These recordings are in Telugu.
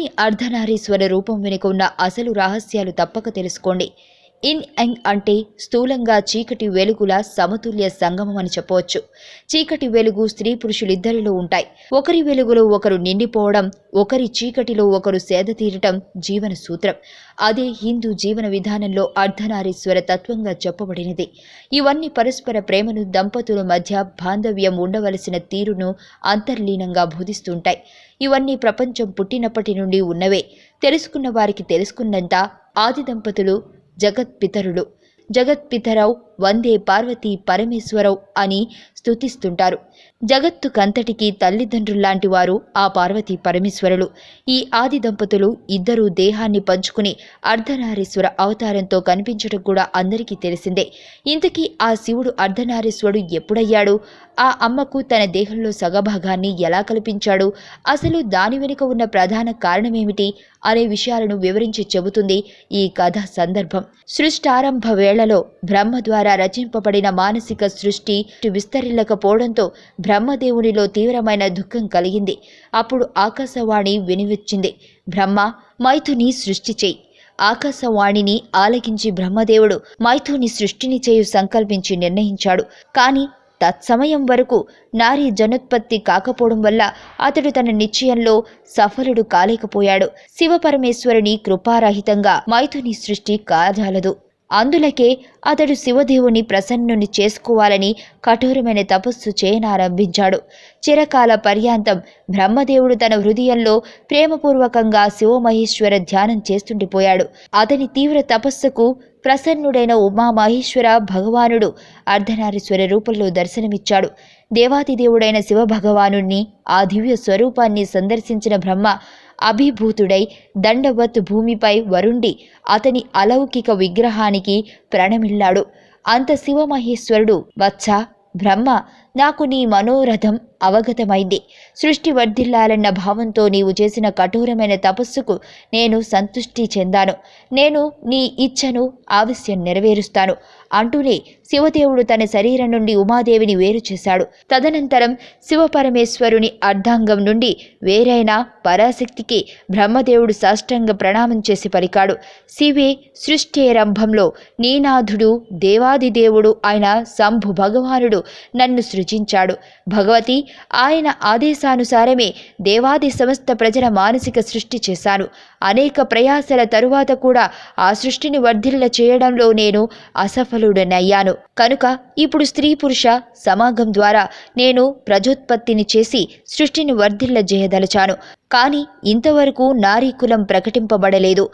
శివుని అర్ధనారీశ్వర రూపం వెనుక ఉన్న అసలు రహస్యాలు తప్పక తెలుసుకోండి. ఇన్ యంగ్ అంటే స్థూలంగా చీకటి వెలుగుల సమతుల్య సంగమం అని చెప్పవచ్చు. చీకటి వెలుగు స్త్రీ పురుషులిద్దరిలో ఉంటాయి. ఒకరి వెలుగులో ఒకరు నిండిపోవడం, ఒకరి చీకటిలో ఒకరు సేద తీరటం జీవన సూత్రం. అదే హిందూ జీవన విధానంలో అర్ధనారీశ్వర తత్వంగా చెప్పబడినది. ఇవన్నీ పరస్పర ప్రేమను, దంపతుల మధ్య బాంధవ్యం ఉండవలసిన తీరును అంతర్లీనంగా బోధిస్తుంటాయి. ఇవన్నీ ప్రపంచం పుట్టినప్పటి నుండి ఉన్నవే. తెలుసుకున్న వారికి తెలుసుకున్నంత ఆది దంపతులు జగత్పితరులు. జగత్పితరౌ వందే పార్వతీ పరమేశ్వరౌ అని స్తుతిస్తుంటారు. జగత్తుకంతటికీ తల్లిదండ్రుల్లాంటి వారు ఆ పార్వతీ పరమేశ్వరులు. ఈ ఆది దంపతులు ఇద్దరూ దేహాన్ని పంచుకుని అర్ధనారీశ్వర అవతారంతో కనిపించడం కూడా అందరికీ తెలిసిందే. ఇంతకీ ఆ శివుడు అర్ధనారీశ్వరుడు ఎప్పుడయ్యాడు? ఆ అమ్మకు తన దేహంలో సగభాగాన్ని ఎలా కల్పించాడు? అసలు దాని వెనుక ఉన్న ప్రధాన కారణమేమిటి అనే విషయాలను వివరించి చెబుతుంది ఈ కథ సందర్భం. సృష్టారంభ వేళలో బ్రహ్మ ద్వారా రచింపబడిన మానసిక సృష్టి విస్తరిల్లకపోవడంతో బ్రహ్మదేవునిలో తీవ్రమైన దుఃఖం కలిగింది. అప్పుడు ఆకాశవాణి వినివచ్చింది, బ్రహ్మ, మైథుని సృష్టి చేయి. ఆకాశవాణిని ఆలకించి బ్రహ్మదేవుడు మైథుని సృష్టిని చేయు సంకల్పించి నిర్ణయించాడు. కాని తత్సమయం వరకు నారీ జనోత్పత్తి కాకపోవడం వల్ల అతడు తన నిశ్చయంలో సఫలుడు కాలేకపోయాడు. శివపరమేశ్వరుని కృపారహితంగా మైథుని సృష్టి కాజాలదు. అందులకే అతడు శివదేవుని ప్రసన్నుని చేసుకోవాలని కఠోరమైన తపస్సు చేయనారంభించాడు. చిరకాల పర్యాంతం బ్రహ్మదేవుడు తన హృదయంలో ప్రేమపూర్వకంగా శివమహేశ్వర ధ్యానం చేస్తుండిపోయాడు. అతని తీవ్ర తపస్సుకు ప్రసన్నుడైన ఉమామహేశ్వర భగవానుడు అర్ధనారీశ్వర రూపంలో దర్శనమిచ్చాడు. దేవాదిదేవుడైన శివభగవానుణ్ణి, ఆ దివ్య స్వరూపాన్ని సందర్శించిన బ్రహ్మ అభిభూతుడై దండవత్ భూమిపై వరుండి అతని అలౌకిక విగ్రహానికి ప్రణమిల్లాడు. అంత శివమహేశ్వరుడు, వత్స బ్రహ్మ, నాకు నీ మనోరథం అవగతమైంది. సృష్టి వర్ధిల్లాలన్న భావంతో నీవు చేసిన కఠోరమైన తపస్సుకు నేను సంతృష్టి చెందాను. నేను నీ ఇచ్ఛను ఆవశ్యం నెరవేరుస్తాను అంటూనే శివదేవుడు తన శరీరం నుండి ఉమాదేవిని వేరు చేశాడు. తదనంతరం శివపరమేశ్వరుని అర్ధాంగం నుండి వేరైన పరాశక్తికి బ్రహ్మదేవుడు సాష్టాంగ ప్రణామం చేసి పలికాడు, శివే సృష్టిరంభంలో నీనాథుడు దేవాదిదేవుడు అయిన శంభు భగవానుడు నన్ను సృజించాడు. భగవతి, ఆయన ఆదేశానుసారమే దేవాది సమస్త ప్రజల మానసిక సృష్టి చేశాను. అనేక ప్రయాసల తరువాత కూడా ఆ సృష్టిని వర్ధిల్ల చేయడంలో నేను అసఫలుడనయ్యాను. కనుక ఇప్పుడు స్త్రీ పురుష సమాగం ద్వారా నేను ప్రజోత్పత్తిని చేసి సృష్టిని వర్ధిల్ల చేయదలచాను. కానీ ఇంతవరకు నారీకులం ప్రకటింపబడలేదు.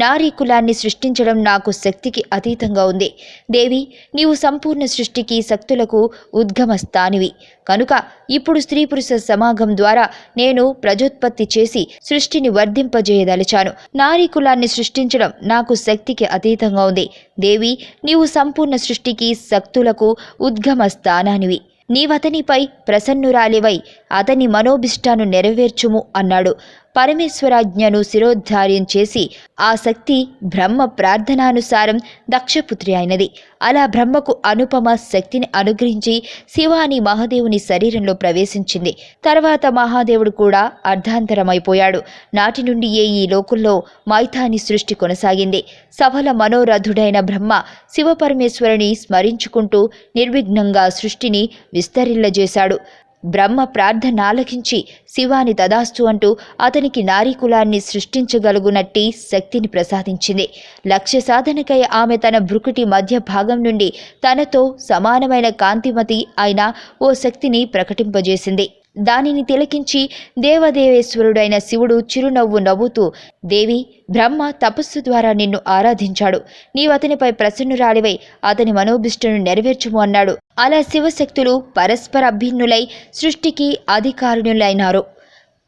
నారీకులాన్ని సృష్టించడం నాకు శక్తికి అతీతంగా ఉంది. దేవి, నీవు సంపూర్ణ సృష్టికి శక్తులకు ఉద్గమ స్థానివి. కనుక ఇప్పుడు స్త్రీ పురుష సమాగం ద్వారా నేను ప్రజోత్పత్తి చేసి సృష్టిని వర్ధింపజేయదలిచాను. నారీకులాన్ని సృష్టించడం నాకు శక్తికి అతీతంగా ఉంది. దేవి, నీవు సంపూర్ణ సృష్టికి శక్తులకు ఉద్గమ స్థానానివి. నీవతనిపై ప్రసన్నురాలివై అతని మనోభిష్టాను నెరవేర్చుము అన్నాడు. పరమేశ్వరాజ్ఞను శిరోద్ధార్యం చేసి ఆ శక్తి బ్రహ్మ ప్రార్థనానుసారం దక్షపుత్రి అయినది. అలా బ్రహ్మకు అనుపమ శక్తిని అనుగ్రహించి శివాని మహాదేవుని శరీరంలో ప్రవేశించింది. తర్వాత మహాదేవుడు కూడా అర్ధాంతరమైపోయాడు. నాటి నుండి ఈ లోకంలో మైథాని సృష్టి కొనసాగింది. సఫల మనోరథుడైన బ్రహ్మ శివపరమేశ్వరుని స్మరించుకుంటూ నిర్విఘ్నంగా సృష్టిని విస్తరిల్లజేశాడు. బ్రహ్మ ప్రార్థన ఆలకించి శివాని తదాస్తు అంటూ అతనికి నారీకులాన్ని సృష్టించగలుగునట్టి శక్తిని ప్రసాదించింది. లక్ష్య సాధనకై ఆమె తన భృకుటి మధ్య భాగం నుండి తనతో సమానమైన కాంతిమతి అయిన ఓ శక్తిని ప్రకటింపజేసింది. దానిని తిలకించి దేవదేవేశ్వరుడైన శివుడు చిరునవ్వు నవ్వుతూ, దేవి, బ్రహ్మ తపస్సు ద్వారా నిన్ను ఆరాధించాడు. నీవు అతనిపై ప్రసన్నురాలివై అతని మనోభిష్టను నెరవేర్చుము అన్నాడు. అలా శివశక్తులు పరస్పర అభిన్నులై సృష్టికి అధికారుణులైనారు.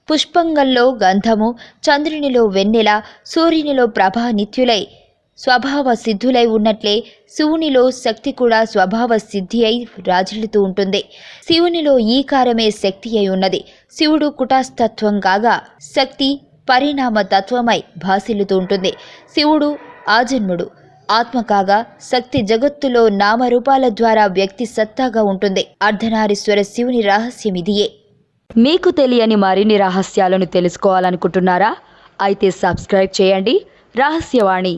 పుష్పంగంలో గంధము, చంద్రునిలో వెన్నెల, సూర్యునిలో ప్రభా నిత్యులై స్వభావ సిద్ధులై ఉన్నట్లే శివునిలో శక్తి కూడా స్వభావ సిద్ధి అయి రాజిల్లుతూ ఉంటుంది. శివునిలో ఈకారమే శక్తి అయి ఉన్నది. శివుడు కుటాస్తత్వం కాగా శక్తి పరిణామ తత్వమై భాసిల్లుతూ ఉంటుంది. శివుడు ఆజన్ముడు ఆత్మ కాగా శక్తి జగత్తులో నామరూపాల ద్వారా వ్యక్తి సత్తాగా ఉంటుంది. అర్ధనారీశ్వర శివుని రహస్యం ఇదియే. మీకు తెలియని మరిన్ని రహస్యాలను తెలుసుకోవాలనుకుంటున్నారా? అయితే సబ్స్క్రైబ్ చేయండి రహస్యవాణి.